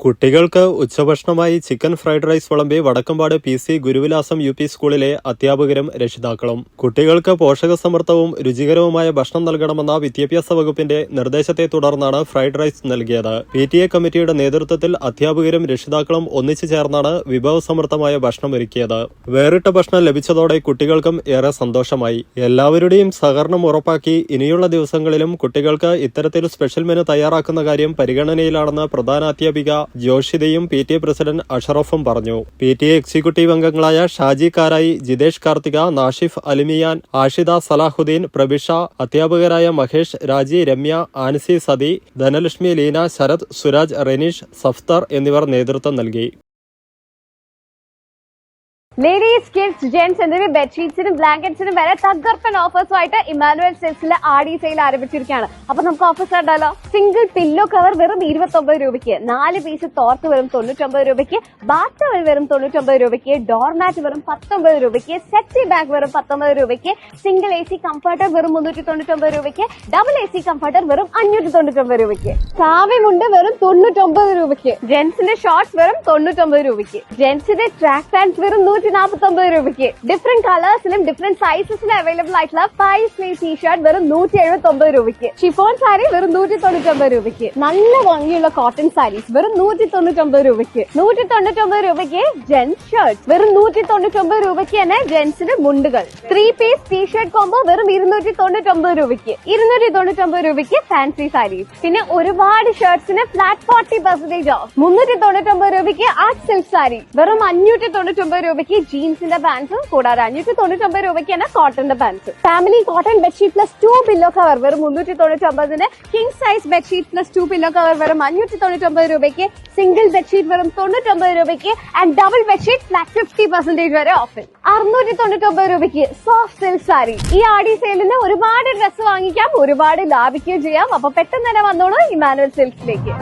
കുട്ടികൾക്ക് ഉച്ചഭക്ഷണമായി chicken fried rice വിളമ്പി Vadakkambad PC ഗുരുവിലാസം UP സ്കൂളിലെ അധ്യാപകരും രക്ഷിതാക്കളും. കുട്ടികൾക്ക് പോഷകസമൃദ്ധവും രുചികരവുമായ ഭക്ഷണം നൽകണമെന്ന വിദ്യാഭ്യാസ വകുപ്പിന്റെ നിർദ്ദേശത്തെ തുടർന്നാണ് ഫ്രൈഡ് റൈസ് നൽകിയത്. PTA കമ്മിറ്റിയുടെ നേതൃത്വത്തിൽ അധ്യാപകരും രക്ഷിതാക്കളും ഒന്നിച്ചു ചേർന്നാണ് വിഭവസമൃദ്ധമായ ഭക്ഷണം ഒരുക്കിയത്. വേറിട്ട ഭക്ഷണം ലഭിച്ചതോടെ കുട്ടികൾക്കും ഏറെ സന്തോഷമായി. എല്ലാവരുടെയും സഹകരണം ഉറപ്പാക്കി ഇനിയുള്ള ദിവസങ്ങളിലും കുട്ടികൾക്ക് ഇത്തരത്തിൽ സ്പെഷ്യൽ മെനു തയ്യാറാക്കുന്ന കാര്യം പരിഗണനയിലാണെന്ന് പ്രധാനാധ്യാപിക ജോഷിതയും PTA പ്രസിഡന്റ് അഷറഫും പറഞ്ഞു. PTA എക്സിക്യൂട്ടീവ് അംഗങ്ങളായ ഷാജി കാരായി, ജിതേഷ് കാർത്തിക, നാഷിഫ് അലിമിയാൻ, ആഷിദ സലാഹുദ്ദീൻ, പ്രബിഷ, അധ്യാപകരായ മഹേഷ്, രാജി, രമ്യ, ആൻസി, സതി, ധനലക്ഷ്മി, ലീന, ശരത്, സുരാജ്, റെനീഷ്, സഫ്തർ എന്നിവർ നേതൃത്വം നൽകി. ലേഡീസ്, കിഡ്സ്, ജെന്റ്സ് എന്നിവ ബെഡ്ഷീറ്റ്സിനും ബ്ലാങ്കറ്റ്സിനും വരെ തകർപ്പൻ ഓഫേഴ്സുമായിട്ട് ഇമാനുവൽ സിൽക്സിലെ ആടി സെയിൽ ആരംഭിച്ചിരിക്കുകയാണ്. അപ്പൊ നമുക്ക് ഓഫേഴ്സ് ഉണ്ടല്ലോ. സിംഗിൾ പില്ലോ കവർ വെറും 29 രൂപയ്ക്ക്, 4 പീസ് തോർത്ത് വെറും 99 രൂപയ്ക്ക്, ബാത്ത് ടവൽ വെറും 99 രൂപയ്ക്ക്, ഡോർമാറ്റ് വെറും 19 രൂപയ്ക്ക്, സെക്സി ബാഗ് വെറും 19 രൂപയ്ക്ക്, സിംഗിൾ AC കംഫർട്ടർ വെറും 399 രൂപയ്ക്ക്, ഡബിൾ AC കംഫർട്ടർ വെറും 599 രൂപയ്ക്ക്, കാവ്യമുണ്ട് വെറും 99 രൂപയ്ക്ക്, ജെന്റ്സിന്റെ ഷോർട്സ് വെറും 99 രൂപയ്ക്ക്, ജെന്റ്സിന്റെ ട്രാക്ക് പാൻസ് വെറും 149 രൂപയ്ക്ക്, ഡിഫറെന്റ് കളേഴ്സിലും ഡിഫറെന്റ് സൈസസിലും അവൈലബിൾ ആയിട്ടുള്ള 5 സ്ലീവ് ടീഷർട്ട് വെറും 179 രൂപയ്ക്ക്, ഷിഫോൺ സാരി വെറും 199 രൂപയ്ക്ക്, നല്ല ഭംഗിയുള്ള കോട്ടൺ സാരീസ് വെറും 199 രൂപയ്ക്ക്, 199 രൂപയ്ക്ക് ജെന്റ്സ് ഷർട്ട്സ് വെറും 199 രൂപയ്ക്ക് തന്നെ ജെന്റ്സിന്റെ മുണ്ടുകൾ, 3 പീസ് ടീഷർട്ട് കോംബോ വെറും 299 രൂപയ്ക്ക്, 299 രൂപയ്ക്ക് ഫാൻസി സാരീസ്. പിന്നെ ഒരുപാട് ഷർട്ട്സിന് ഫ്ലാറ്റ് 40% ഓഫ്, 399 രൂപയ്ക്ക് ആർട്ട് സിൽക്ക് സാരി, വെറും 599 രൂപയ്ക്ക് ജീൻസിന്റെ പാൻസും, കൂടാതെ 599 രൂപയ്ക്ക് തന്നെ കോട്ടന്റെ പാൻസും. Family cotton bedsheet plus 2 pillow cover വെറും 399, king size bedsheet plus 2 pillow cover വെറും 599 രൂപയ്ക്ക്, സിംഗിൾ ബെഡ്ഷീറ്റ് വെറും 99 രൂപയ്ക്ക് ആൻഡ് ഡബിൾ ബെഡ്ഷീറ്റ് ഫ്ലാറ്റ് 50% വരെ ഓഫർ. 699 രൂപയ്ക്ക് സോഫ്റ്റ് സിൽക്ക് സാരി. ഈ ആടി സെയിലിന് ഒരുപാട് ഡ്രസ്സ് വാങ്ങിക്കാം, ഒരുപാട് ലാഭിക്കുകയും ചെയ്യാം. അപ്പൊ പെട്ടെന്ന് തന്നെ വന്നോളൂ ഇമാനുവൽ സിൽക്സിലേക്ക്.